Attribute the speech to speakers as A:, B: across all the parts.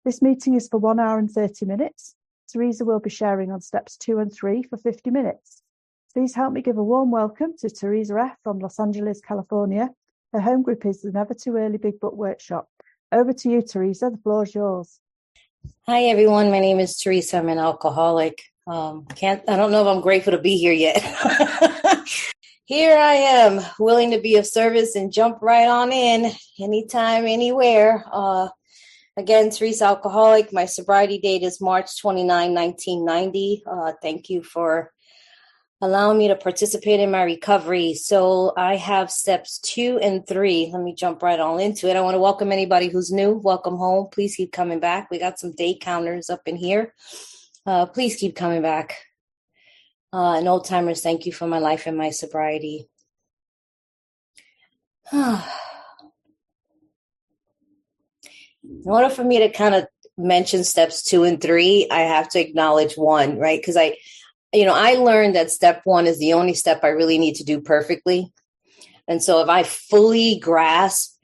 A: This meeting is for 1 hour and 30 minutes. Theresa will be sharing on steps 2 and 3 for 50 minutes. Please help me give a warm welcome to Theresa F. from Los Angeles, California. Her home group is the Never Too Early Big Book Workshop. Over to you, Theresa. The floor is yours.
B: Hi, everyone. My name is Theresa. I'm an alcoholic. I don't know if I'm grateful to be here yet. Here I am, willing to be of service and jump right on in anytime, anywhere. Again, Theresa, alcoholic. My sobriety date is March 29, 1990. Thank you for allowing me to participate in my recovery. So I have steps 2 and 3. Let me jump right on into it. I want to welcome anybody who's new. Welcome home. Please keep coming back. We got some day counters up in here. Please keep coming back. And old timers, thank you for my life and my sobriety. In order for me to kind of mention steps 2 and 3, I have to acknowledge 1, right? Because I learned that step 1 is the only step I really need to do perfectly. And so if I fully grasp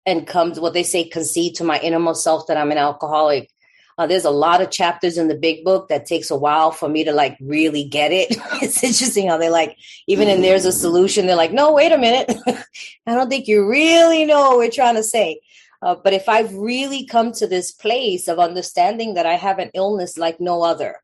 B: and come to what they say, concede to my innermost self that I'm an alcoholic, there's a lot of chapters in the big book that takes a while for me to really get it. It's interesting how they even in there's a solution, they're no, wait a minute. I don't think you really know what we're trying to say. But if I've really come to this place of understanding that I have an illness like no other,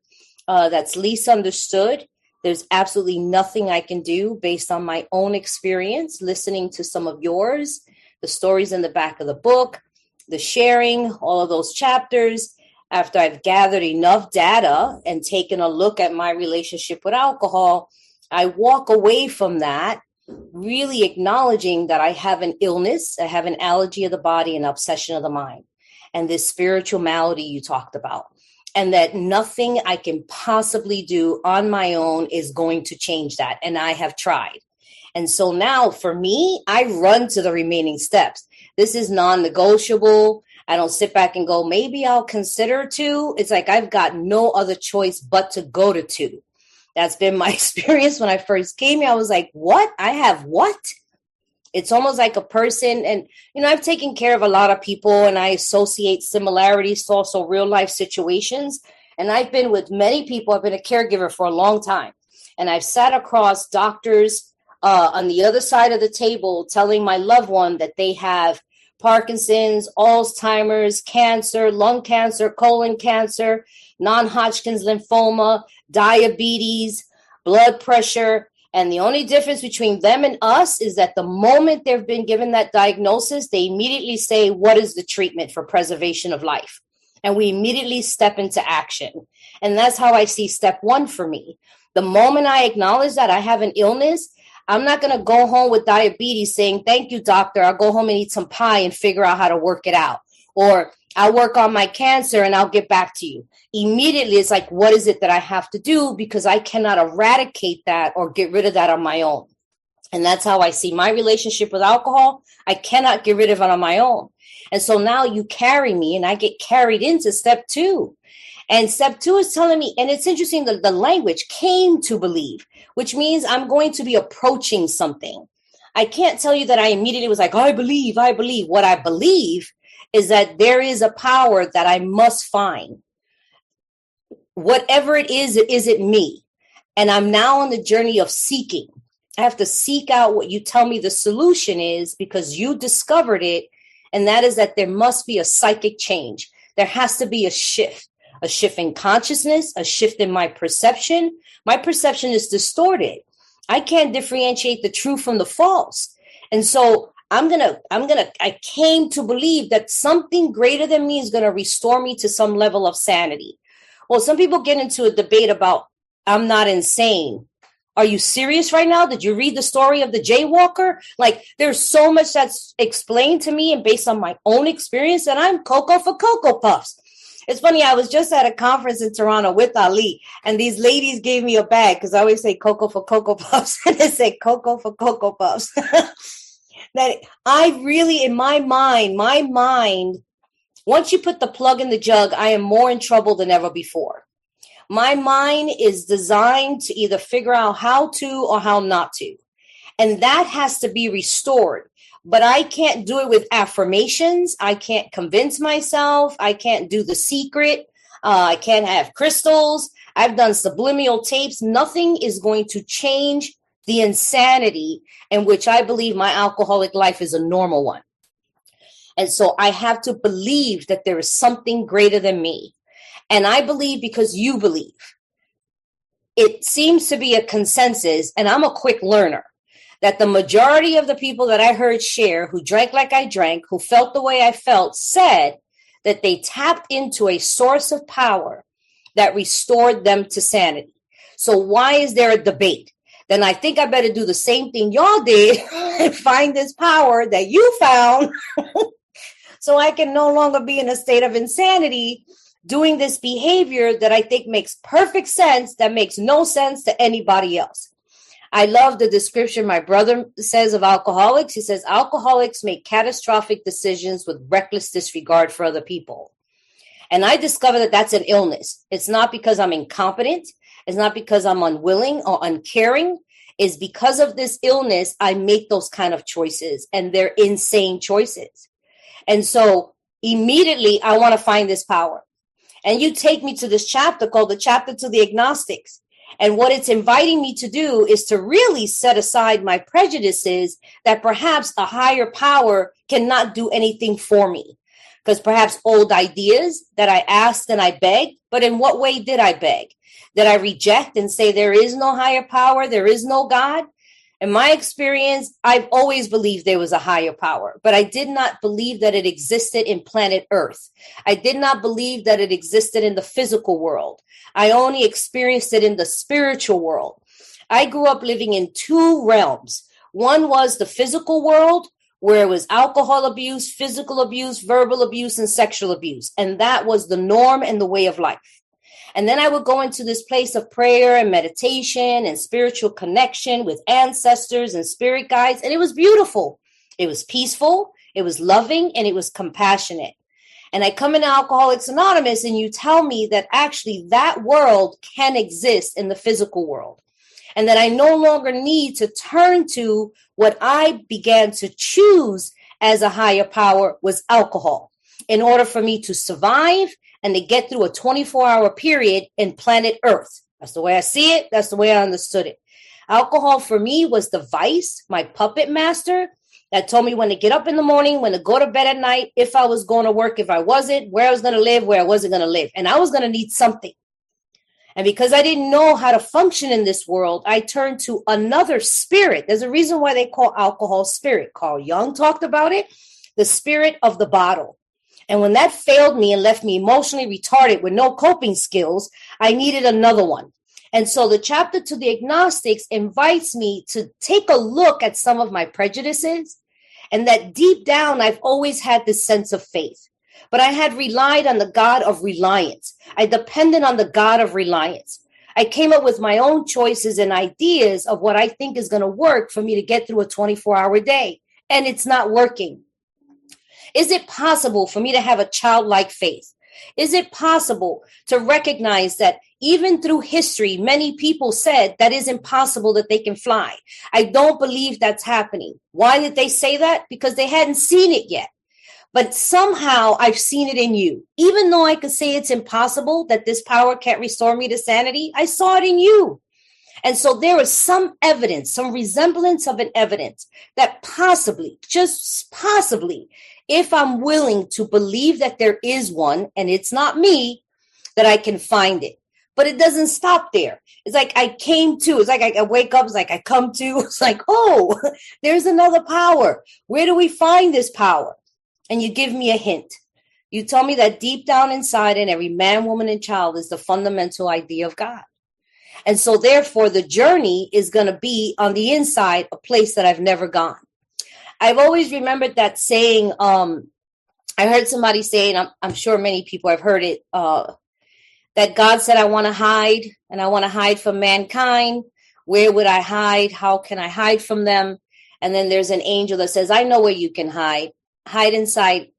B: that's least understood, there's absolutely nothing I can do based on my own experience, listening to some of yours, the stories in the back of the book, the sharing, all of those chapters. After I've gathered enough data and taken a look at my relationship with alcohol, I walk away from that really acknowledging that I have an illness, I have an allergy of the body, an obsession of the mind, and this spiritual malady you talked about, and that nothing I can possibly do on my own is going to change that. And I have tried. And so now for me, I run to the remaining steps. This is non-negotiable. I don't sit back and go, maybe I'll consider 2. It's I've got no other choice but to go to 2. That's been my experience when I first came here. I was like, what? I have what? It's almost like a person. And, I've taken care of a lot of people and I associate similarities to also real life situations. And I've been with many people. I've been a caregiver for a long time. And I've sat across doctors on the other side of the table telling my loved one that they have Parkinson's, Alzheimer's, cancer, lung cancer, colon cancer, non-Hodgkin's lymphoma, diabetes, blood pressure. And the only difference between them and us is that the moment they've been given that diagnosis, they immediately say, what is the treatment for preservation of life? And we immediately step into action. And that's how I see step 1 for me. The moment I acknowledge that I have an illness, I'm not going to go home with diabetes saying, thank you, doctor. I'll go home and eat some pie and figure out how to work it out. Or I'll work on my cancer and I'll get back to you. Immediately, it's what is it that I have to do? Because I cannot eradicate that or get rid of that on my own. And that's how I see my relationship with alcohol. I cannot get rid of it on my own. And so now you carry me and I get carried into step 2. And step 2 is telling me, and it's interesting that the language came to believe, which means I'm going to be approaching something. I can't tell you that I immediately was I believe. What I believe is that there is a power that I must find. Whatever it is it me? And I'm now on the journey of seeking. I have to seek out what you tell me the solution is because you discovered it. And that is that there must be a psychic change. There has to be a shift in consciousness, a shift in my perception. My perception is distorted. I can't differentiate the true from the false. And so I came to believe that something greater than me is going to restore me to some level of sanity. Well, some people get into a debate about, I'm not insane. Are you serious right now? Did you read the story of the jaywalker? There's so much that's explained to me and based on my own experience, and I'm Cocoa for Cocoa Puffs. It's funny, I was just at a conference in Toronto with Ali, and these ladies gave me a bag because I always say Cocoa for Cocoa Puffs, and they say Cocoa for Cocoa Puffs. That I really, in my mind, once you put the plug in the jug, I am more in trouble than ever before. My mind is designed to either figure out how to or how not to. And that has to be restored but I can't do it with affirmations. I can't convince myself. I can't do The Secret. I can't have crystals. I've done subliminal tapes. Nothing is going to change the insanity in which I believe my alcoholic life is a normal one. And so I have to believe that there is something greater than me. And I believe because you believe. It seems to be a consensus, and I'm a quick learner, that the majority of the people that I heard share who drank like I drank, who felt the way I felt, said that they tapped into a source of power that restored them to sanity. So why is there a debate? Then I think I better do the same thing y'all did and find this power that you found so I can no longer be in a state of insanity doing this behavior that I think makes perfect sense, that makes no sense to anybody else. I love the description my brother says of alcoholics. He says, alcoholics make catastrophic decisions with reckless disregard for other people. And I discovered that that's an illness. It's not because I'm incompetent. It's not because I'm unwilling or uncaring. It's because of this illness, I make those kind of choices, and they're insane choices. And so immediately I want to find this power. And you take me to this chapter called the chapter to the agnostics. And what it's inviting me to do is to really set aside my prejudices that perhaps a higher power cannot do anything for me. Because perhaps old ideas that I asked and I begged, but in what way did I beg? Did I reject and say there is no higher power, there is no God? In my experience, I've always believed there was a higher power, but I did not believe that it existed in planet Earth. I did not believe that it existed in the physical world. I only experienced it in the spiritual world. I grew up living in two realms. One was the physical world, where it was alcohol abuse, physical abuse, verbal abuse, and sexual abuse. And that was the norm and the way of life. And then I would go into this place of prayer and meditation and spiritual connection with ancestors and spirit guides. And it was beautiful. It was peaceful. It was loving, and it was compassionate. And I come into Alcoholics Anonymous, and you tell me that actually that world can exist in the physical world, and that I no longer need to turn to what I began to choose as a higher power was alcohol in order for me to survive and to get through a 24-hour period in planet Earth. That's the way I see it. That's the way I understood it. Alcohol for me was the vice, my puppet master that told me when to get up in the morning, when to go to bed at night, if I was going to work, if I wasn't, where I was going to live, where I wasn't going to live. And I was going to need something. And because I didn't know how to function in this world, I turned to another spirit. There's a reason why they call alcohol spirit. Carl Jung talked about it, the spirit of the bottle. And when that failed me and left me emotionally retarded with no coping skills, I needed another one. And so the chapter to the agnostics invites me to take a look at some of my prejudices, and that deep down, I've always had this sense of faith. But I had relied on the God of reliance. I depended on the God of reliance. I came up with my own choices and ideas of what I think is going to work for me to get through a 24-hour day. And it's not working. Is it possible for me to have a childlike faith? Is it possible to recognize that even through history, many people said that is impossible, that they can fly? I don't believe that's happening. Why did they say that? Because they hadn't seen it yet. But somehow I've seen it in you. Even though I could say it's impossible, that this power can't restore me to sanity, I saw it in you. And so there is some evidence, some resemblance of an evidence that possibly, just possibly, if I'm willing to believe that there is one and it's not me, that I can find it. But it doesn't stop there. It's like I came to, it's like I wake up, it's like I come to, it's like, oh, there's another power. Where do we find this power? And you give me a hint. You tell me that deep down inside in every man, woman, and child is the fundamental idea of God. And so therefore, the journey is going to be on the inside, a place that I've never gone. I've always remembered that saying, I heard somebody say, and I'm sure many people have heard it, that God said, I want to hide, and I want to hide from mankind. Where would I hide? How can I hide from them? And then there's an angel that says, I know where you can hide. Hide inside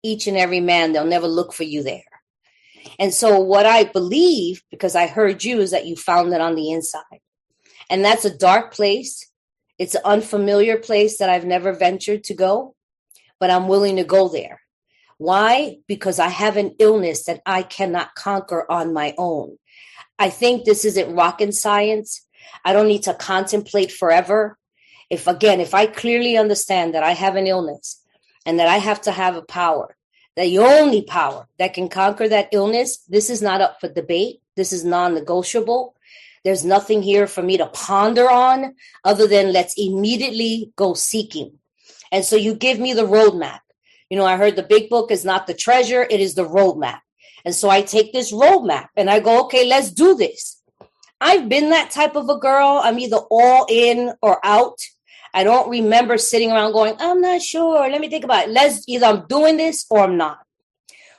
B: each and every man. They'll never look for you there. And so what I believe, because I heard you, is that you found it on the inside. And that's a dark place. It's an unfamiliar place that I've never ventured to go, but I'm willing to go there. Why? Because I have an illness that I cannot conquer on my own. I think this isn't rocket science. I don't need to contemplate forever. If I clearly understand that I have an illness and that I have to have a power, the only power that can conquer that illness, this is not up for debate. This is non-negotiable. There's nothing here for me to ponder on other than let's immediately go seeking. And so you give me the roadmap. I heard the big book is not the treasure, it is the roadmap. And so I take this roadmap and I go, okay, let's do this. I've been that type of a girl. I'm either all in or out. I don't remember sitting around going, I'm not sure. Let me think about it. Either I'm doing this or I'm not.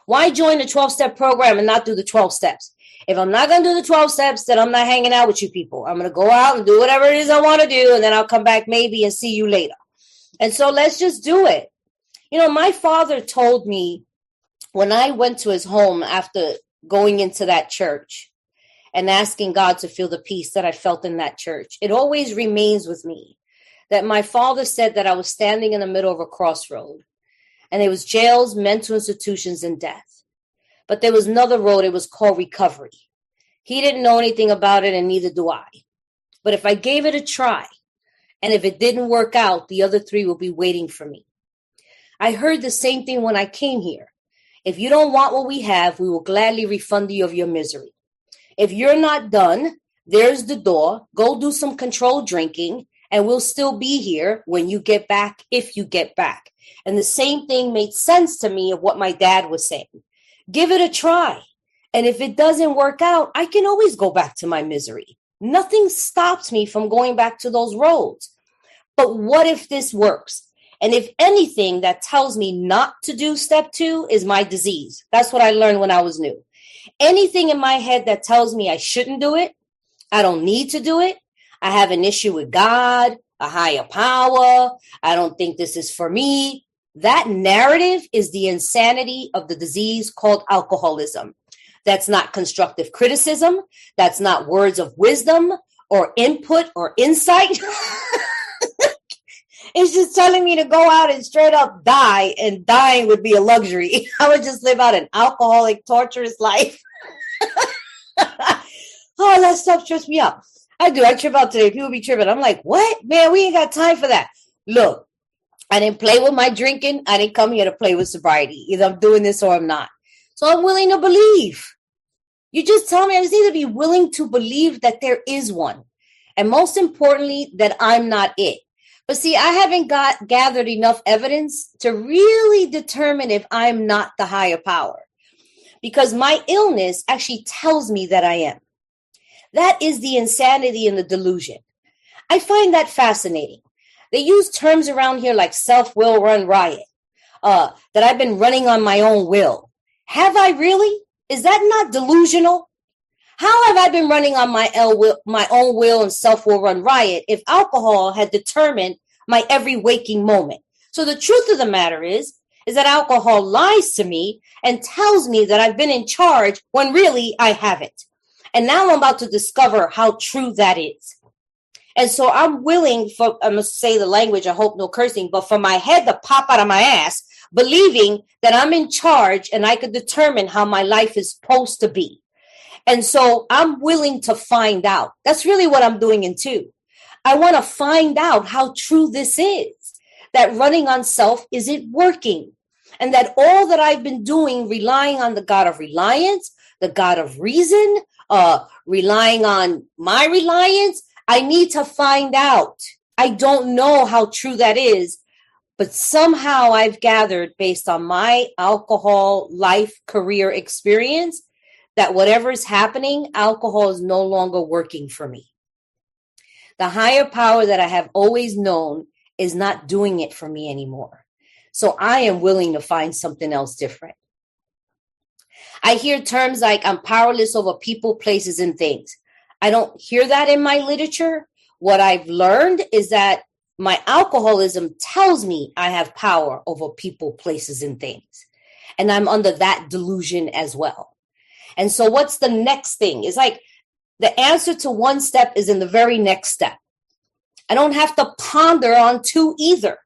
B: Why join the 12-step program and not do the 12 steps? If I'm not going to do the 12 steps, then I'm not hanging out with you people. I'm going to go out and do whatever it is I want to do. And then I'll come back maybe and see you later. And so let's just do it. My father told me when I went to his home after going into that church and asking God to feel the peace that I felt in that church, it always remains with me that my father said that I was standing in the middle of a crossroad and it was jails, mental institutions, and death. But there was another road. It was called recovery. He didn't know anything about it and neither do I. But if I gave it a try and if it didn't work out, the other three will be waiting for me. I heard the same thing when I came here. If you don't want what we have, we will gladly refund you of your misery. If you're not done, there's the door. Go do some controlled drinking, and we'll still be here when you get back, if you get back. And the same thing made sense to me of what my dad was saying. Give it a try. And if it doesn't work out, I can always go back to my misery. Nothing stops me from going back to those roads. But what if this works? And if anything that tells me not to do step 2 is my disease. That's what I learned when I was new. Anything in my head that tells me I shouldn't do it, I don't need to do it, I have an issue with God, a higher power, I don't think this is for me, that narrative is the insanity of the disease called alcoholism. That's not constructive criticism. That's not words of wisdom or input or insight. It's just telling me to go out and straight up die, and dying would be a luxury. I would just live out an alcoholic, torturous life. Oh, that stuff trips me up. I do. I trip out today. People be tripping. I'm like, what? Man, we ain't got time for that. Look, I didn't play with my drinking. I didn't come here to play with sobriety. Either I'm doing this or I'm not. So I'm willing to believe. You just tell me I just need to be willing to believe that there is one. And most importantly, that I'm not it. But see, I haven't gathered enough evidence to really determine if I'm not the higher power. Because my illness actually tells me that I am. That is the insanity and the delusion. I find that fascinating. They use terms around here like self-will run riot, that I've been running on my own will. Have I really? Is that not delusional? How have I been running on my own will and self-will run riot if alcohol had determined my every waking moment? So the truth of the matter is that alcohol lies to me and tells me that I've been in charge when really I haven't. And now I'm about to discover how true that is. And so I'm willing for, I must say the language, I hope no cursing, but for my head to pop out of my ass, believing that I'm in charge and I could determine how my life is supposed to be. And so I'm willing to find out. That's really what I'm doing in 2. I want to find out how true this is, that running on self isn't working, and that all that I've been doing, relying on the God of reliance, the God of reason, relying on my reliance, I need to find out. I don't know how true that is, but somehow I've gathered based on my alcohol life career experience that whatever is happening, alcohol is no longer working for me. The higher power that I have always known is not doing it for me anymore. So I am willing to find something else different. I hear terms like I'm powerless over people, places, and things. I don't hear that in my literature. What I've learned is that my alcoholism tells me I have power over people, places, and things. And I'm under that delusion as well. And so what's the next thing? It's like the answer to one step is in the very next step. I don't have to ponder on two either.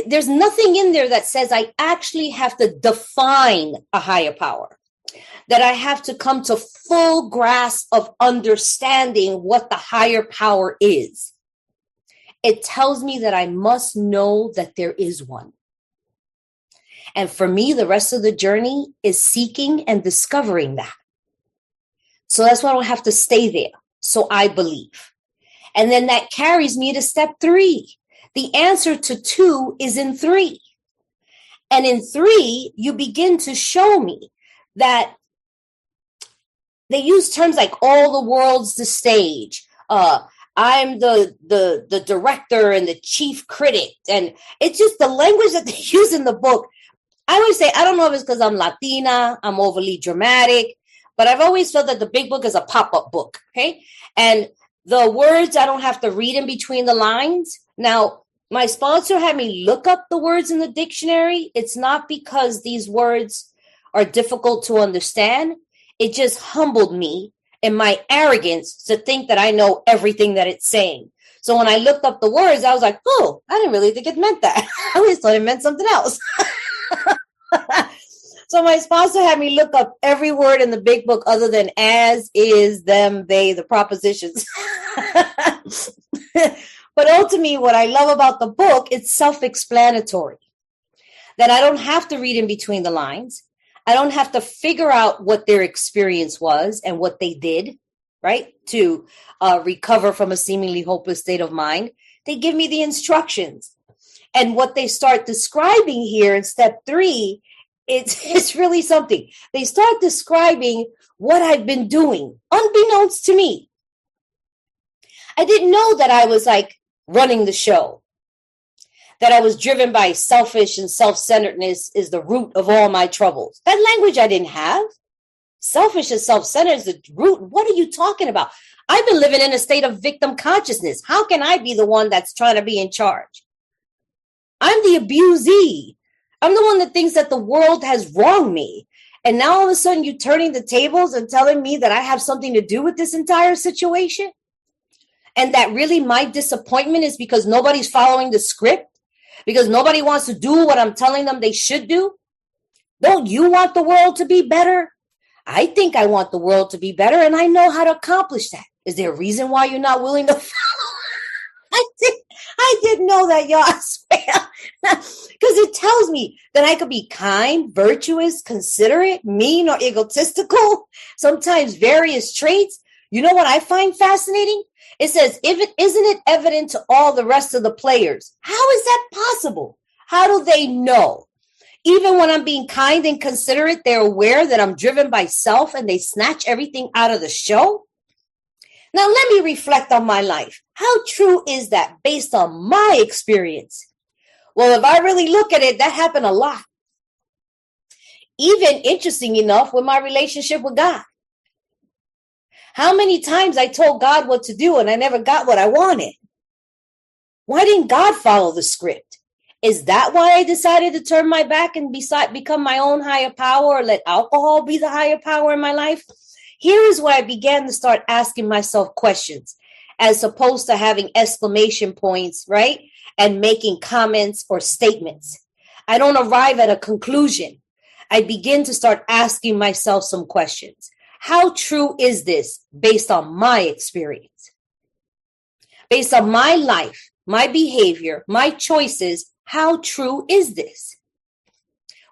B: There's nothing in there that says I actually have to define a higher power, that I have to come to full grasp of understanding what the higher power is. It tells me that I must know that there is one. And for me, the rest of the journey is seeking and discovering that. So that's why I don't have to stay there. So I believe. And then that carries me to step 3. The answer to 2 is in 3. And in 3, you begin to show me that they use terms like all the world's the stage. I'm the director and the chief critic. And it's just the language that they use in the book. I always say, I don't know if it's because I'm Latina, I'm overly dramatic, but I've always felt that the big book is a pop-up book, okay? And the words, I don't have to read in between the lines. Now, my sponsor had me look up the words in the dictionary. It's not because these words are difficult to understand. It just humbled me in my arrogance to think that I know everything that it's saying. So when I looked up the words, I was like, oh, I didn't really think it meant that. I always thought it meant something else. So my sponsor had me look up every word in the big book other than as, is, them, they, the propositions. But ultimately, what I love about the book, it's self-explanatory. That I don't have to read in between the lines. I don't have to figure out what their experience was and what they did, right, to recover from a seemingly hopeless state of mind. They give me the instructions. And what they start describing here in step 3, it's really something. They start describing what I've been doing, unbeknownst to me. I didn't know that I was like running the show, that I was driven by selfish and self-centeredness is the root of all my troubles. That language I didn't have. Selfish and self-centered is the root. What are you talking about? I've been living in a state of victim consciousness. How can I be the one that's trying to be in charge? I'm the abusee. I'm the one that thinks that the world has wronged me. And now all of a sudden you're turning the tables and telling me that I have something to do with this entire situation? And that really my disappointment is because nobody's following the script? Because nobody wants to do what I'm telling them they should do? Don't you want the world to be better? I think I want the world to be better, and I know how to accomplish that. Is there a reason why you're not willing to follow? I didn't know that, y'all, I swear. Because it tells me that I could be kind, virtuous, considerate, mean, or egotistical. Sometimes various traits. You know what I find fascinating? It says, isn't it evident to all the rest of the players? How is that possible? How do they know? Even when I'm being kind and considerate, they're aware that I'm driven by self and they snatch everything out of the show? Now, let me reflect on my life. How true is that based on my experience? Well, if I really look at it, that happened a lot. Even interesting enough with my relationship with God. How many times I told God what to do and I never got what I wanted? Why didn't God follow the script? Is that why I decided to turn my back and become my own higher power, or let alcohol be the higher power in my life? Here is where I began to start asking myself questions, as opposed to having exclamation points, right? And making comments or statements. I don't arrive at a conclusion. I begin to start asking myself some questions. How true is this based on my experience? Based on my life, my behavior, my choices, how true is this?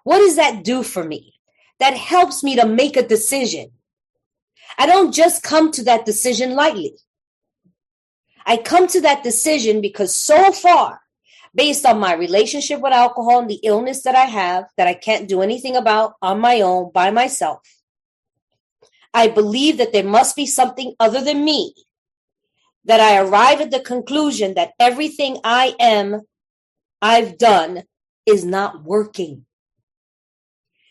B: What does that do for me? That helps me to make a decision. I don't just come to that decision lightly. I come to that decision because so far, based on my relationship with alcohol and the illness that I have, that I can't do anything about on my own, by myself, I believe that there must be something other than me, that I arrive at the conclusion that everything I've done is not working.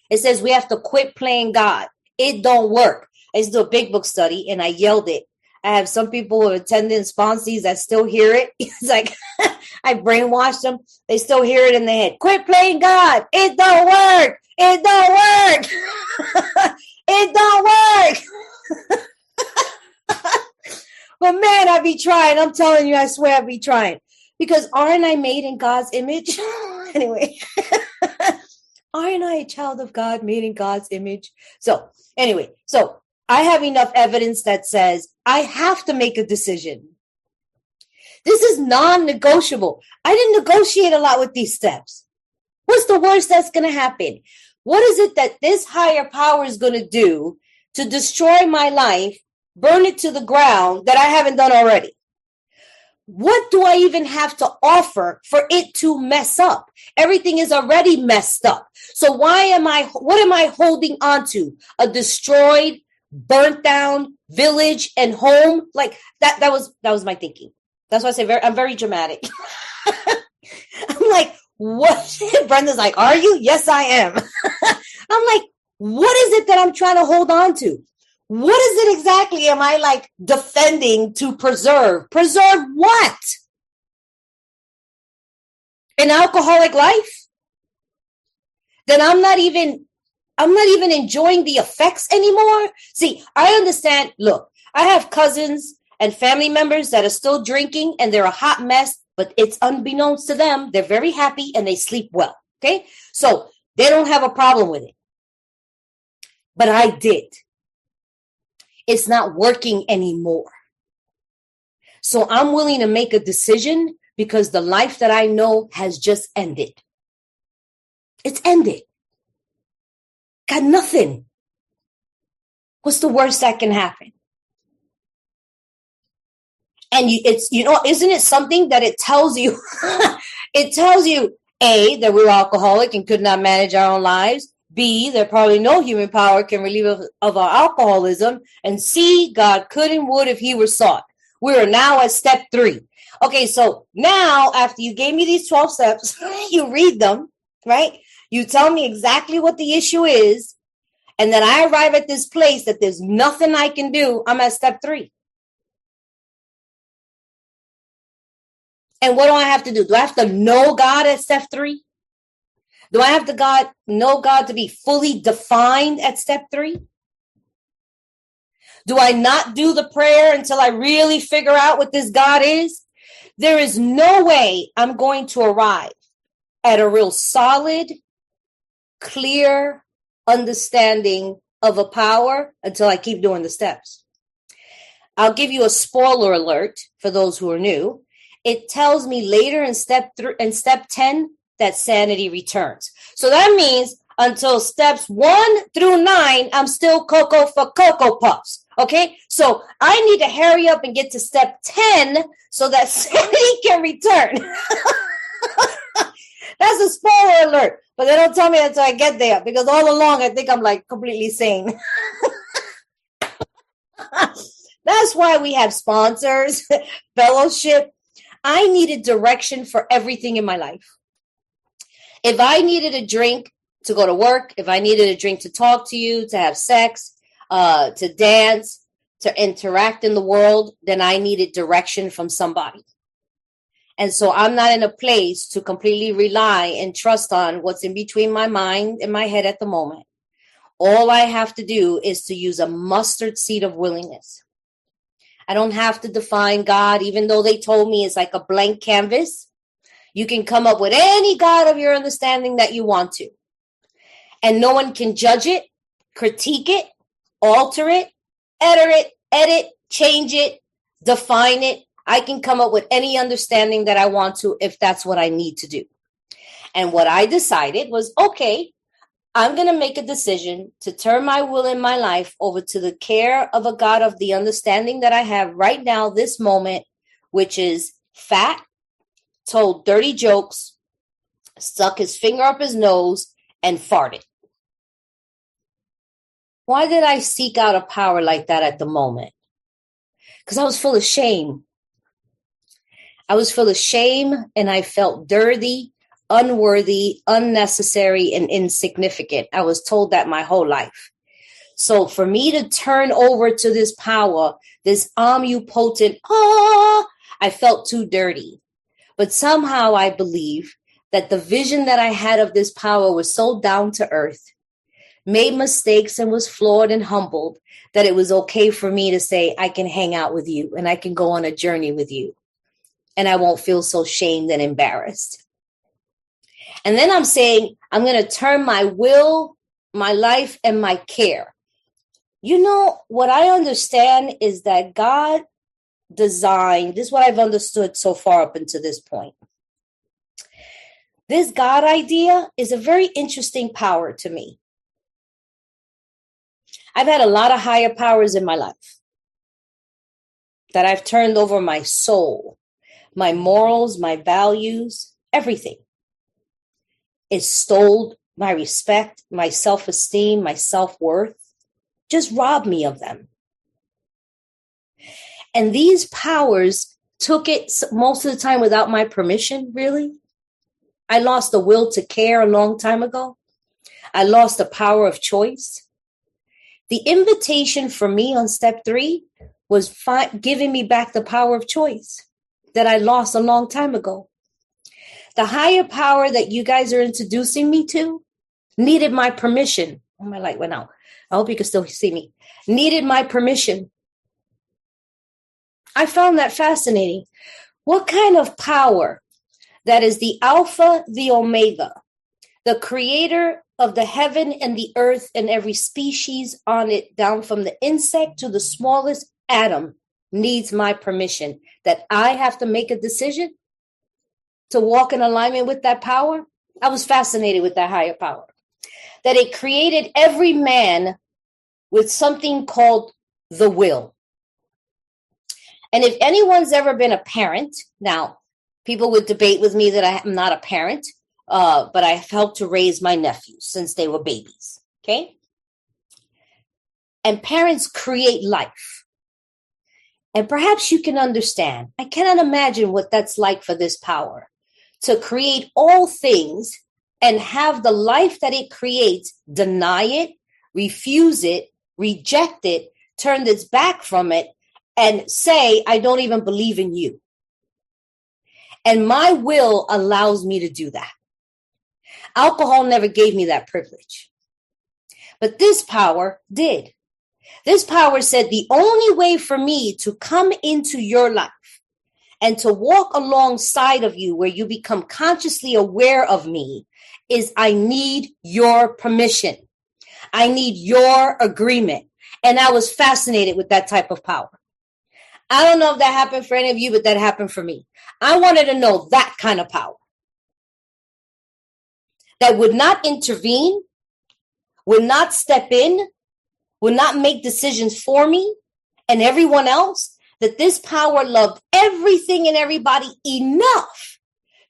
B: It says we have to quit playing God. It don't work. I used to do a big book study and I yelled it. I have some people who attend sponsees that still hear it. It's like I brainwashed them. They still hear it in their head. Quit playing God. It don't work. It don't work. It don't work. But man, I be trying. I'm telling you, I swear I be trying. Because aren't I made in God's image? Anyway, aren't I a child of God made in God's image? So I have enough evidence that says I have to make a decision. This is non-negotiable. I didn't negotiate a lot with these steps. What's the worst that's going to happen? What is it that this higher power is going to do to destroy my life, burn it to the ground that I haven't done already? What do I even have to offer for it to mess up? Everything is already messed up. So what am I holding on to? A destroyed, burnt down village and home? Like that was my thinking. That's why I say I'm very dramatic. I'm like, what? Brenda's like, are you? Yes, I am. I'm like, what is it that I'm trying to hold on to? What is it exactly am I like defending to preserve? Preserve what? An alcoholic life? Then I'm not even enjoying the effects anymore. See, I understand. Look, I have cousins and family members that are still drinking and they're a hot mess, but it's unbeknownst to them. They're very happy and they sleep well. Okay. So they don't have a problem with it. But I did. It's not working anymore. So I'm willing to make a decision because the life that I know has just ended. It's ended. Got nothing. What's the worst that can happen? And isn't it something that it tells you? It tells you, A, that we're alcoholic and could not manage our own lives. B, that probably no human power can relieve us of our alcoholism. And C, God could and would if he were sought. We are now at step 3. Okay, so now after you gave me these 12 steps, you read them, right? You tell me exactly what the issue is. And then I arrive at this place that there's nothing I can do. I'm at step 3. And what do I have to do? Do I have to know God at step 3? Do I have to know God to be fully defined at step 3? Do I not do the prayer until I really figure out what this God is? There is no way I'm going to arrive at a real solid, clear understanding of a power until I keep doing the steps. I'll give you a spoiler alert for those who are new. It tells me later in step 10 that sanity returns. So that means until steps 1 through 9, I'm still Cocoa for Cocoa Puffs. Okay, so I need to hurry up and get to step 10 so that sanity can return. That's a spoiler alert, but they don't tell me until I get there because all along I think I'm like completely sane. That's why we have sponsors, fellowship. I needed direction for everything in my life. If I needed a drink to go to work, if I needed a drink to talk to you, to have sex, to dance, to interact in the world, then I needed direction from somebody. And so I'm not in a place to completely rely and trust on what's in between my mind and my head at the moment. All I have to do is to use a mustard seed of willingness. I don't have to define God, even though they told me it's like a blank canvas. You can come up with any God of your understanding that you want to. And no one can judge it, critique it, alter it, edit, change it, define it. I can come up with any understanding that I want to if that's what I need to do. And what I decided was, okay, I'm going to make a decision to turn my will and my life over to the care of a God of the understanding that I have right now, this moment, which is fat, told dirty jokes, stuck his finger up his nose, and farted. Why did I seek out a power like that at the moment? Because I was full of shame. I was full of shame and I felt dirty, unworthy, unnecessary, and insignificant. I was told that my whole life. So for me to turn over to this power, this omnipotent, I felt too dirty. But somehow I believe that the vision that I had of this power was so down to earth made mistakes and was flawed and humbled, that it was okay for me to say, I can hang out with you and I can go on a journey with you. And I won't feel so shamed and embarrassed. And then I'm saying, I'm going to turn my will, my life, and my care. You know, what I understand is that God designed, this is what I've understood so far up until this point. This God idea is a very interesting power to me. I've had a lot of higher powers in my life that I've turned over my soul, my morals, my values, everything. It stole my respect, my self-esteem, my self-worth, just robbed me of them. And these powers took it most of the time without my permission, really. I lost the will to care a long time ago. I lost the power of choice. The invitation for me on step 3 was giving me back the power of choice that I lost a long time ago. The higher power that you guys are introducing me to needed my permission. Oh, my light went out. I hope you can still see me. Needed my permission. I found that fascinating. What kind of power that is the Alpha, the Omega, the creator of the heaven and the earth and every species on it, down from the insect to the smallest atom, needs my permission, that I have to make a decision to walk in alignment with that power? I was fascinated with that higher power, that it created every man with something called the will. And if anyone's ever been a parent, now people would debate with me that I am not a parent, but I've helped to raise my nephews since they were babies, okay? And parents create life. And perhaps you can understand, I cannot imagine what that's like for this power, to create all things and have the life that it creates deny it, refuse it, reject it, turn its back from it, and say, I don't even believe in you. And my will allows me to do that. Alcohol never gave me that privilege. But this power did. This power said the only way for me to come into your life and to walk alongside of you where you become consciously aware of me is I need your permission. I need your agreement. And I was fascinated with that type of power. I don't know if that happened for any of you, but that happened for me. I wanted to know that kind of power that would not intervene, would not step in, would not make decisions for me and everyone else, that this power loved everything and everybody enough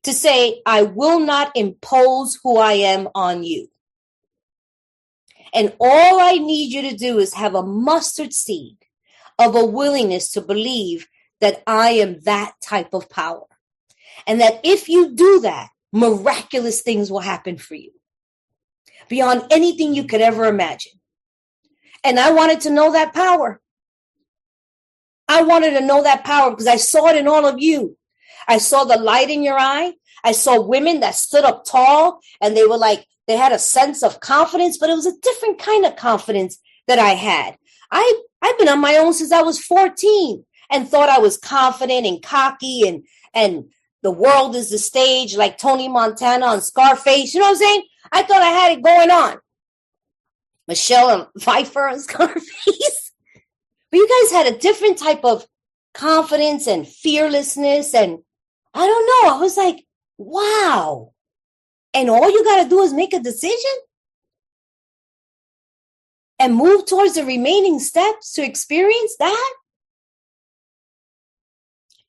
B: to say, I will not impose who I am on you. And all I need you to do is have a mustard seed of a willingness to believe that I am that type of power. And that if you do that, miraculous things will happen for you beyond anything you could ever imagine. And I wanted to know that power. I wanted to know that power because I saw it in all of you. I saw the light in your eye. I saw women that stood up tall and they were like, they had a sense of confidence, but it was a different kind of confidence that I had. I've been on my own since I was 14 and thought I was confident and cocky and the world is the stage like Tony Montana on Scarface. You know what I'm saying? I thought I had it going on. Michelle Pfeiffer on Scarface. But you guys had a different type of confidence and fearlessness. And I don't know. I was like, wow. And all you got to do is make a decision and move towards the remaining steps to experience that.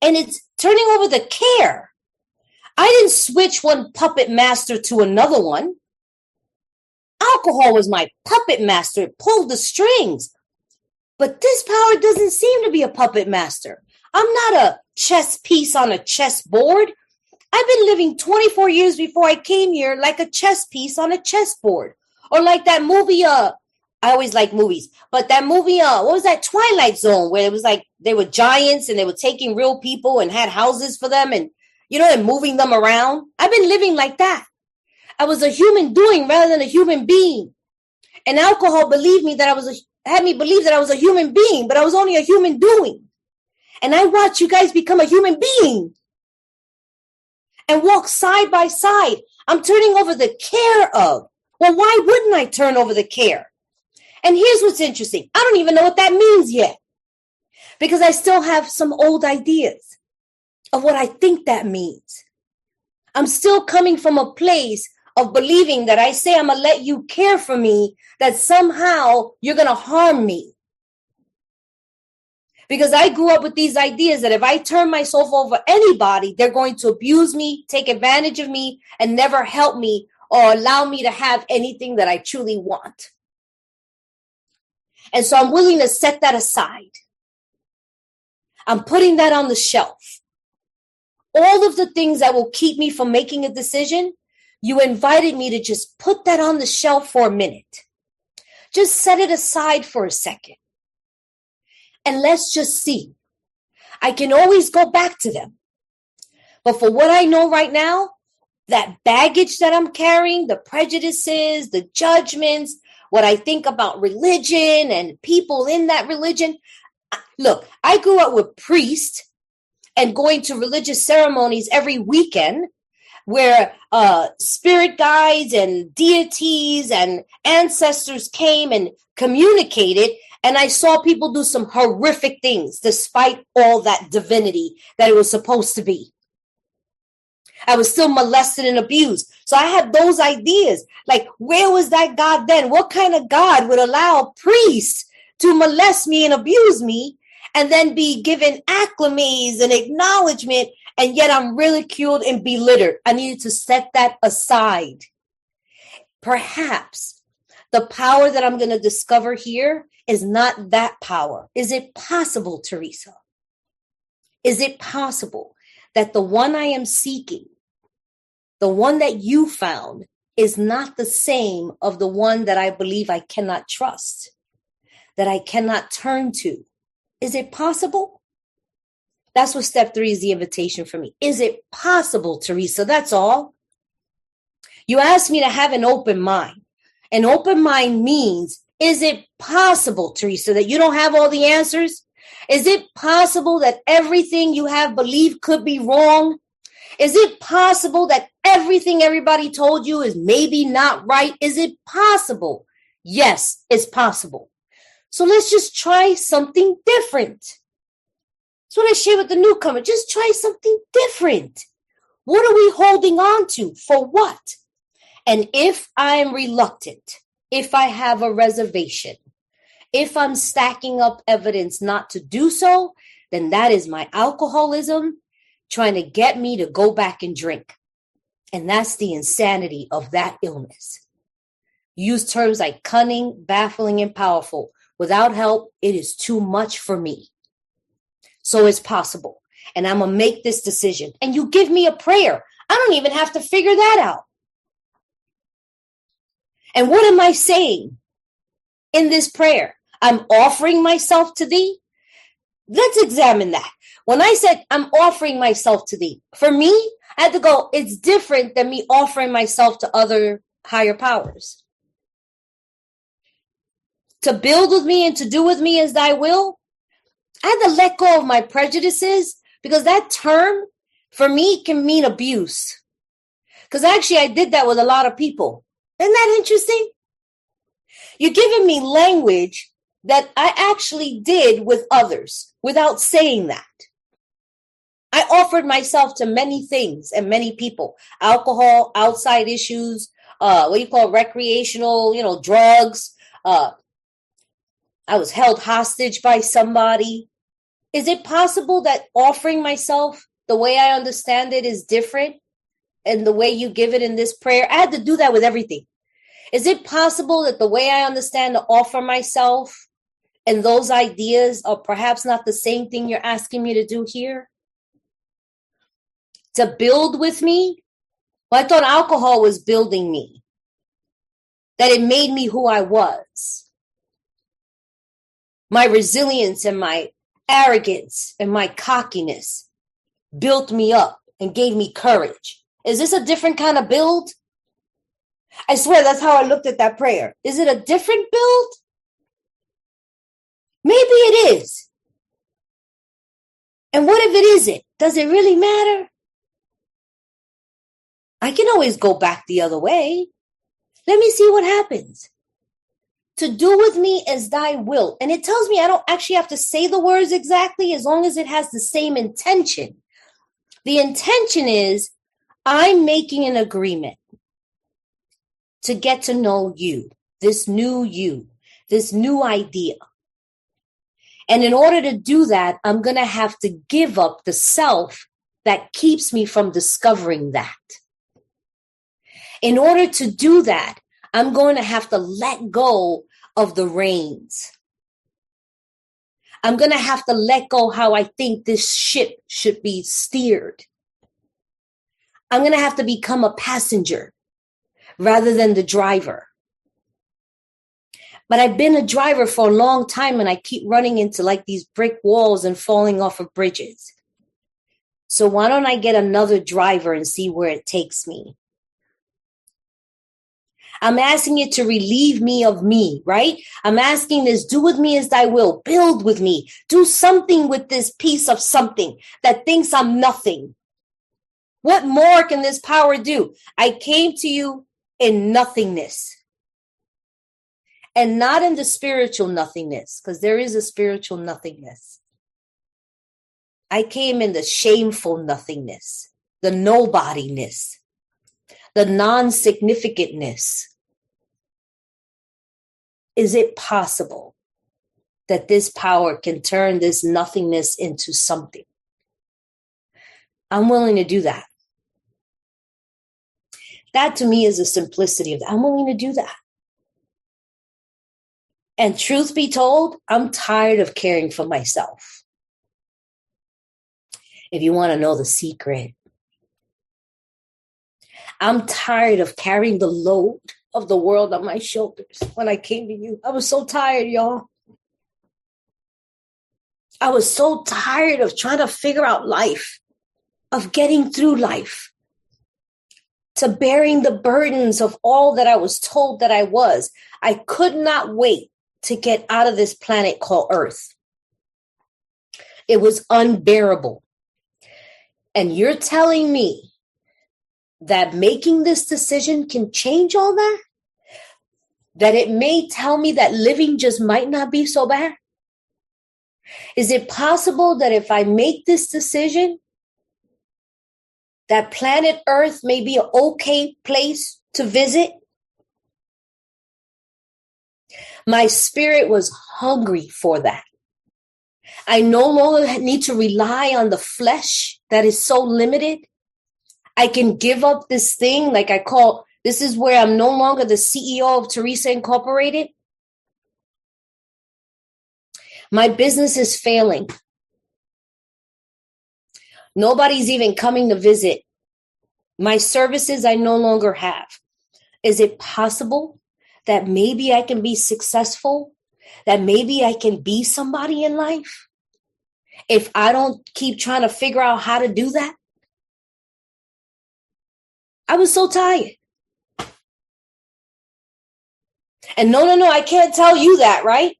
B: And it's turning over the care. I didn't switch one puppet master to another one. Alcohol was my puppet master. It pulled the strings. But this power doesn't seem to be a puppet master. I'm not a chess piece on a chessboard. I've been living 24 years before I came here like a chess piece on a chessboard. Or like that movie, I always like movies, but that movie, what was that, Twilight Zone, where it was like they were giants and they were taking real people and had houses for them and, you know, and moving them around. I've been living like that. I was a human doing rather than a human being. And alcohol had me believe that I was a human being, but I was only a human doing. And I watched you guys become a human being and walk side by side. I'm turning over the care of. Well, why wouldn't I turn over the care? And here's what's interesting. I don't even know what that means yet, because I still have some old ideas of what I think that means. I'm still coming from a place of believing that I say I'm going to let you care for me, that somehow you're going to harm me. Because I grew up with these ideas that if I turn myself over anybody, they're going to abuse me, take advantage of me, and never help me or allow me to have anything that I truly want. And so I'm willing to set that aside. I'm putting that on the shelf. All of the things that will keep me from making a decision, you invited me to just put that on the shelf for a minute. Just set it aside for a second. And let's just see. I can always go back to them. But for what I know right now, that baggage that I'm carrying, the prejudices, the judgments, what I think about religion and people in that religion. Look, I grew up with priests and going to religious ceremonies every weekend where spirit guides and deities and ancestors came and communicated. And I saw people do some horrific things despite all that divinity that it was supposed to be. I was still molested and abused. So I had those ideas. Like, where was that God then? What kind of God would allow a priest to molest me and abuse me and then be given acclimates and acknowledgement, and yet I'm ridiculed and belittled? I needed to set that aside. Perhaps the power that I'm going to discover here is not that power. Is it possible, Theresa? Is it possible that the one I am seeking, the one that you found, is not the same of the one that I believe I cannot trust, that I cannot turn to? Is it possible? That's what step 3 is, the invitation for me. Is it possible, Theresa? That's all. You asked me to have an open mind. An open mind means, is it possible, Theresa, that you don't have all the answers? Is it possible that everything you have believed could be wrong? Is it possible that everything everybody told you is maybe not right? Is it possible? Yes, it's possible. So let's just try something different. That's what I share with the newcomer. Just try something different. What are we holding on to? For what? And if I am reluctant, if I have a reservation, if I'm stacking up evidence not to do so, then that is my alcoholism trying to get me to go back and drink. And that's the insanity of that illness. Use terms like cunning, baffling, and powerful. Without help, it is too much for me. So it's possible. And I'm going to make this decision. And you give me a prayer. I don't even have to figure that out. And what am I saying in this prayer? I'm offering myself to thee. Let's examine that. When I said I'm offering myself to thee, for me, I had to go, it's different than me offering myself to other higher powers. To build with me and to do with me as thy will, I had to let go of my prejudices, because that term for me can mean abuse. Because actually I did that with a lot of people. Isn't that interesting? You're giving me language that I actually did with others without saying that. I offered myself to many things and many people. Alcohol, outside issues, recreational, drugs. I was held hostage by somebody. Is it possible that offering myself the way I understand it is different? And the way you give it in this prayer, I had to do that with everything. Is it possible that the way I understand to offer myself and those ideas are perhaps not the same thing you're asking me to do here? To build with me? Well, I thought alcohol was building me, that it made me who I was. My resilience and my arrogance and my cockiness built me up and gave me courage. Is this a different kind of build? I swear that's how I looked at that prayer. Is it a different build? Maybe it is. And what if it isn't? Does it really matter? I can always go back the other way. Let me see what happens. To do with me as thy will. And it tells me I don't actually have to say the words exactly as long as it has the same intention. The intention is I'm making an agreement to get to know you, this new idea. And in order to do that, I'm going to have to give up the self that keeps me from discovering that. In order to do that, I'm going to have to let go of the reins. I'm going to have to let go how I think this ship should be steered. I'm going to have to become a passenger rather than the driver. But I've been a driver for a long time and I keep running into like these brick walls and falling off of bridges. So why don't I get another driver and see where it takes me? I'm asking it to relieve me of me, right? I'm asking this, do with me as thy will, build with me, do something with this piece of something that thinks I'm nothing. What more can this power do? I came to you in nothingness and not in the spiritual nothingness, because there is a spiritual nothingness. I came in the shameful nothingness, the nobodiness, the non-significantness. Is it possible that this power can turn this nothingness into something? I'm willing to do that. That to me is the simplicity of that. I'm willing to do that. And truth be told, I'm tired of caring for myself. If you want to know the secret, I'm tired of carrying the load of the world on my shoulders. When I came to you, I was so tired, y'all. I was so tired of trying to figure out life, of getting through life, to bearing the burdens of all that I was told that I was. I could not wait to get out of this planet called Earth. It was unbearable. And you're telling me that making this decision can change all that? That it may tell me that living just might not be so bad? Is it possible that if I make this decision, that planet Earth may be an okay place to visit? My spirit was hungry for that. I no longer need to rely on the flesh that is so limited. I can give up this thing, like I call, this is where I'm no longer the CEO of Theresa Incorporated. My business is failing. Nobody's even coming to visit. My services I no longer have. Is it possible that maybe I can be successful? That maybe I can be somebody in life? If I don't keep trying to figure out how to do that? I was so tired. And no, I can't tell you that, right?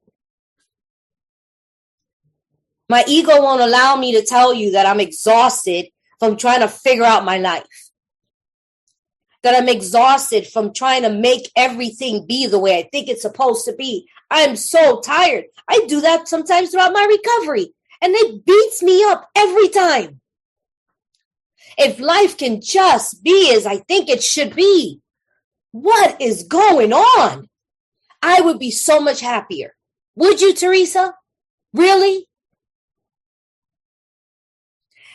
B: My ego won't allow me to tell you that I'm exhausted from trying to figure out my life. That I'm exhausted from trying to make everything be the way I think it's supposed to be. I'm so tired. I do that sometimes throughout my recovery, and it beats me up every time. If life can just be as I think it should be, what is going on? I would be so much happier. Would you, Theresa? Really?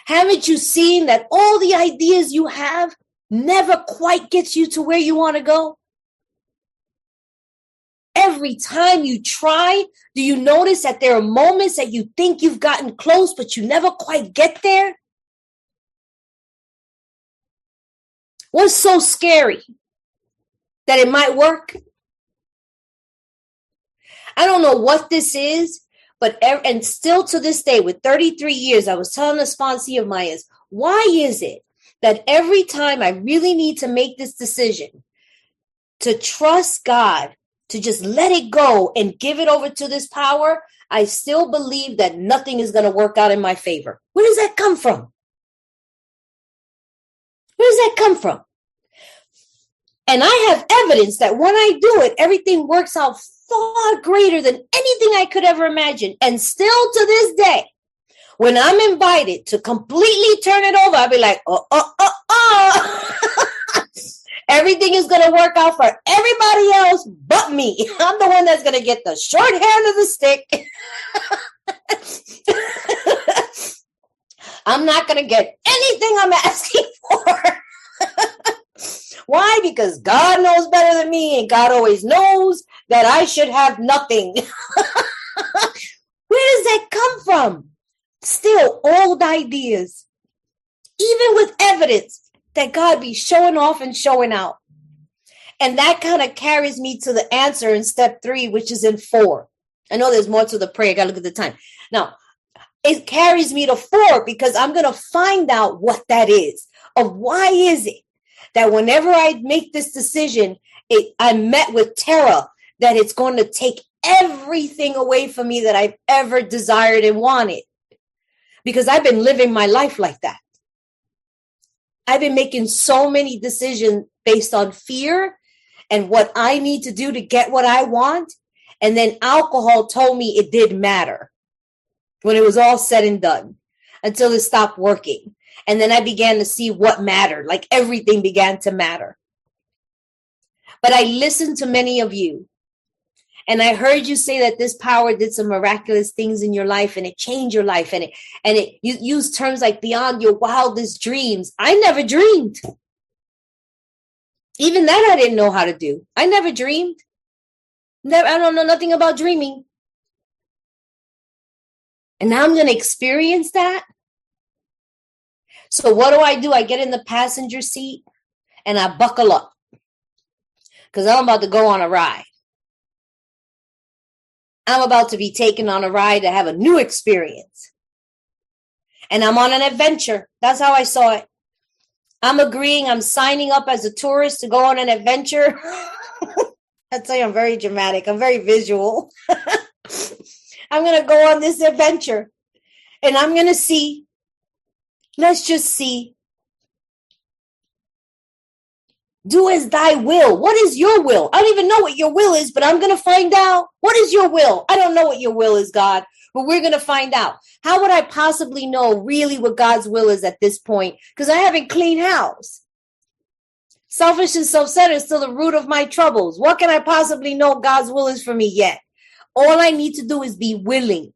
B: Haven't you seen that all the ideas you have never quite gets you to where you want to go? Every time you try, do you notice that there are moments that you think you've gotten close, but you never quite get there? What's so scary? That it might work? I don't know what this is, and still to this day, with 33 years, I was telling a sponsee of mine, why is it that every time I really need to make this decision, to trust God, to just let it go and give it over to this power, I still believe that nothing is going to work out in my favor. Where does that come from? Where does that come from? And I have evidence that when I do it, everything works out far greater than anything I could ever imagine. And still to this day, when I'm invited to completely turn it over, I'll be like, everything is going to work out for everybody else but me. I'm the one that's going to get the short hand of the stick. I'm not going to get anything I'm asking for. Why? Because God knows better than me, and God always knows that I should have nothing. Where does that come from? Still old ideas, even with evidence that God be showing off and showing out. And that kind of carries me to the answer in step 3, which is in 4. I know there's more to the prayer. I got to look at the time. Now, it carries me to 4 because I'm going to find out what that is. Of why is it that whenever I make this decision, I'm met with terror that it's going to take everything away from me that I've ever desired and wanted. Because I've been living my life like that. I've been making so many decisions based on fear and what I need to do to get what I want. And then alcohol told me it did matter when it was all said and done until it stopped working. And then I began to see what mattered, like everything began to matter. But I listened to many of you, and I heard you say that this power did some miraculous things in your life, and it changed your life, and you used terms like beyond your wildest dreams. I never dreamed. Even that I didn't know how to do. I never dreamed. I don't know nothing about dreaming. And now I'm going to experience that. So what do? I get in the passenger seat and I buckle up because I'm about to go on a ride. I'm about to be taken on a ride to have a new experience. And I'm on an adventure. That's how I saw it. I'm agreeing. I'm signing up as a tourist to go on an adventure. I tell you, I'm very dramatic. I'm very visual. I'm going to go on this adventure and I'm going to see. Let's just see. Do as thy will. What is your will? I don't even know what your will is, but I'm going to find out. What is your will? I don't know what your will is, God, but we're going to find out. How would I possibly know really what God's will is at this point? Because I haven't cleaned house. Selfish and self-centered is still the root of my troubles. What can I possibly know God's will is for me yet? All I need to do is be willing.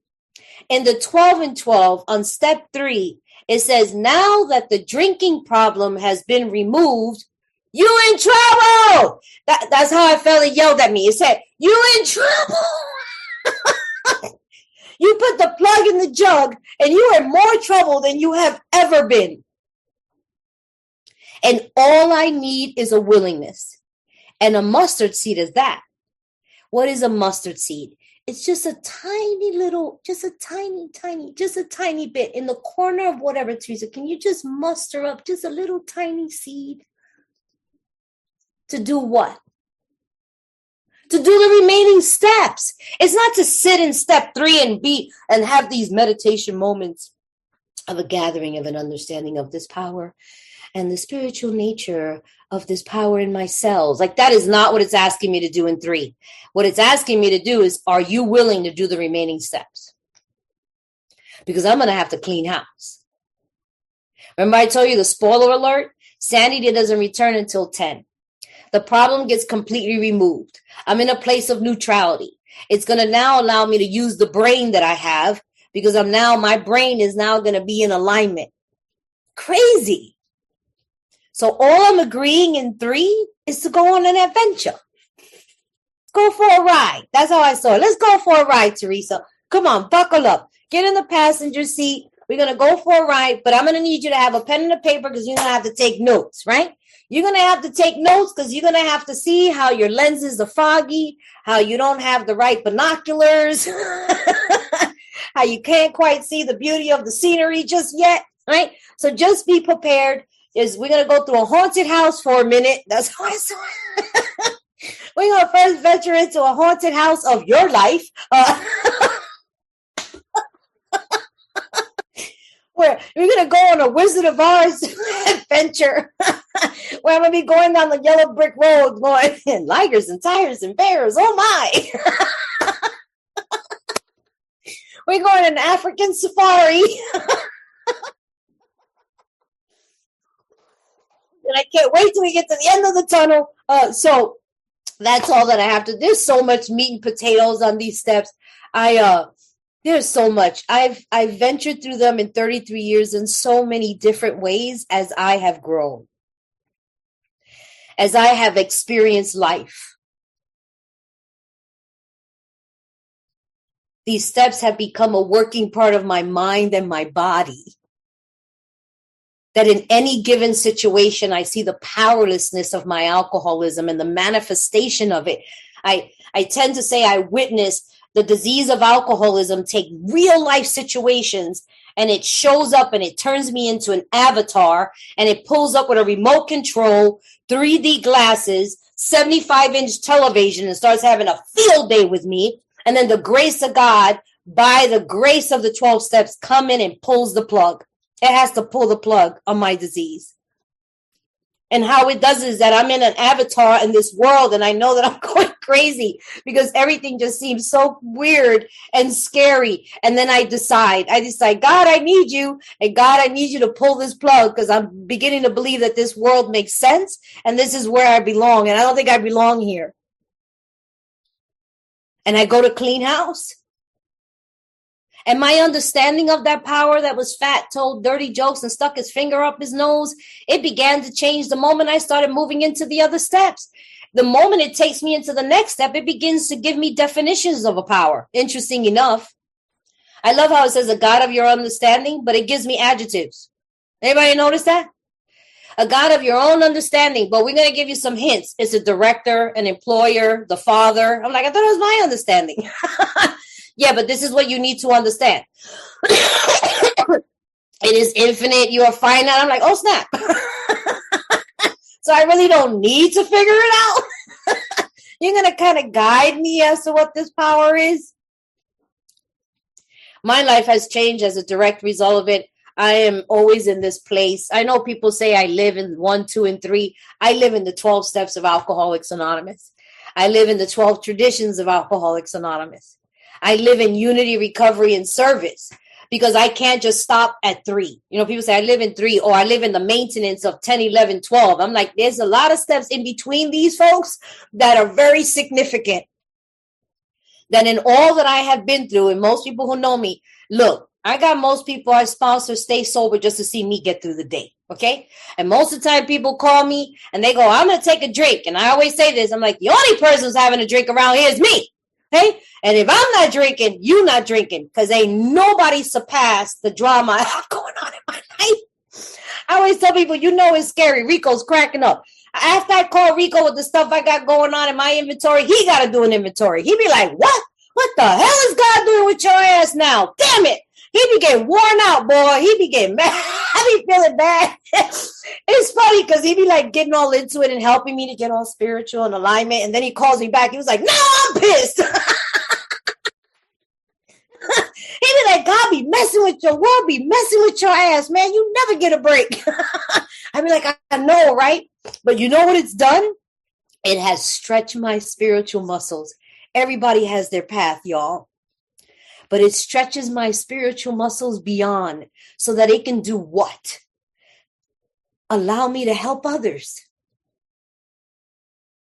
B: In the 12 and 12 on step 3, it says, now that the drinking problem has been removed, you in trouble. That's how I felt. It yelled at me. It said, you in trouble. You put the plug in the jug and you are in more trouble than you have ever been. And all I need is a willingness. And a mustard seed is that. What is a mustard seed? It's just a tiny little, just a tiny bit in the corner of whatever, Theresa. Can you just muster up just a little tiny seed? To do what? To do the remaining steps. It's not to sit in step 3 and have these meditation moments of a gathering of an understanding of this power and the spiritual nature of this power in my cells. Like that is not what it's asking me to do in 3. What it's asking me to do is, are you willing to do the remaining steps? Because I'm going to have to clean house. Remember I told you the spoiler alert? Sanity doesn't return until 10. The problem gets completely removed. I'm in a place of neutrality. It's going to now allow me to use the brain that I have because my brain is now going to be in alignment. Crazy. So all I'm agreeing in 3 is to go on an adventure. Let's go for a ride. That's how I saw it. Let's go for a ride, Theresa. Come on, buckle up. Get in the passenger seat. We're going to go for a ride, but I'm going to need you to have a pen and a paper because you're going to have to take notes, right? You're going to have to take notes because you're going to have to see how your lenses are foggy, how you don't have the right binoculars, how you can't quite see the beauty of the scenery just yet, right? So just be prepared. We're going to go through a haunted house for a minute. That's how I saw it. We're going to first venture into a haunted house of your life. Where we're going to go on a Wizard of Oz adventure. Where I'm going to be going down the yellow brick road going, ligers and tigers and bears. Oh, my. We're going on an African safari. And I can't wait till we get to the end of the tunnel. So that's all that I have to. There's so much meat and potatoes on these steps. There's so much. I've ventured through them in 33 years in so many different ways as I have grown, as I have experienced life. These steps have become a working part of my mind and my body. That in any given situation, I see the powerlessness of my alcoholism and the manifestation of it. I tend to say I witnessed the disease of alcoholism take real life situations, and it shows up and it turns me into an avatar, and it pulls up with a remote control, 3D glasses, 75-inch television, and starts having a field day with me. And then the grace of God, by the grace of the 12 steps, come in and pulls the plug. It has to pull the plug on my disease. And how it does is that I'm in an avatar in this world, and I know that I'm going crazy because everything just seems so weird and scary. And then I decide, God, I need you. And God, I need you to pull this plug because I'm beginning to believe that this world makes sense and this is where I belong. And I don't think I belong here. And I go to clean house. And my understanding of that power that was fat, told dirty jokes, and stuck his finger up his nose, it began to change the moment I started moving into the other steps. The moment it takes me into the next step, it begins to give me definitions of a power. Interesting enough. I love how it says a God of your understanding, but it gives me adjectives. Anybody notice that? A God of your own understanding, but we're going to give you some hints. It's a director, an employer, the father. I'm like, I thought it was my understanding. Yeah, but this is what you need to understand. It is infinite. You are finite. I'm like, oh, snap. So I really don't need to figure it out. You're going to kind of guide me as to what this power is. My life has changed as a direct result of it. I am always in this place. I know people say I live in 1, 2, and 3. I live in the 12 steps of Alcoholics Anonymous. I live in the 12 traditions of Alcoholics Anonymous. I live in unity, recovery, and service because I can't just stop at 3. You know, people say I live in 3 or I live in the maintenance of 10, 11, 12. I'm like, there's a lot of steps in between these folks that are very significant. That in all that I have been through, and most people who know me, look, I got most people I sponsor stay sober just to see me get through the day. Okay. And most of the time people call me and they go, I'm going to take a drink. And I always say this. I'm like, the only person who's having a drink around here is me. Okay. And if I'm not drinking, you not drinking because ain't nobody surpassed the drama I have going on in my life. I always tell people, you know, it's scary. Rico's cracking up. After I call Rico with the stuff I got going on in my inventory, he got to do an inventory. He be like, what? What the hell is God doing with your ass now? Damn it. He be getting worn out, boy. He be getting mad. I be feeling bad. It's funny because he be like getting all into it and helping me to get all spiritual and alignment. And then he calls me back. He was like, no, I'm pissed. He be like, God be messing with your world, be messing with your ass, man. You never get a break. I be like, I know, right? But you know what it's done? It has stretched my spiritual muscles. Everybody has their path, y'all. But it stretches my spiritual muscles beyond so that it can do what? Allow me to help others.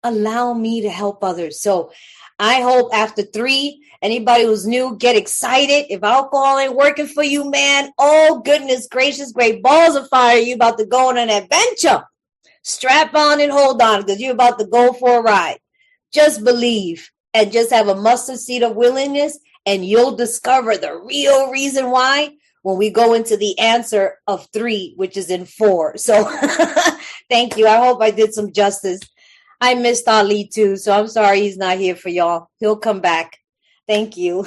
B: Allow me to help others. So I hope after 3, anybody who's new, get excited. If alcohol ain't working for you, man, oh, goodness gracious, great balls of fire. You about to go on an adventure. Strap on and hold on because you're about to go for a ride. Just believe and just have a mustard seed of willingness. And you'll discover the real reason why when we go into the answer of 3, which is in 4. So thank you. I hope I did some justice. I missed Ali too. So I'm sorry he's not here for y'all. He'll come back. Thank you.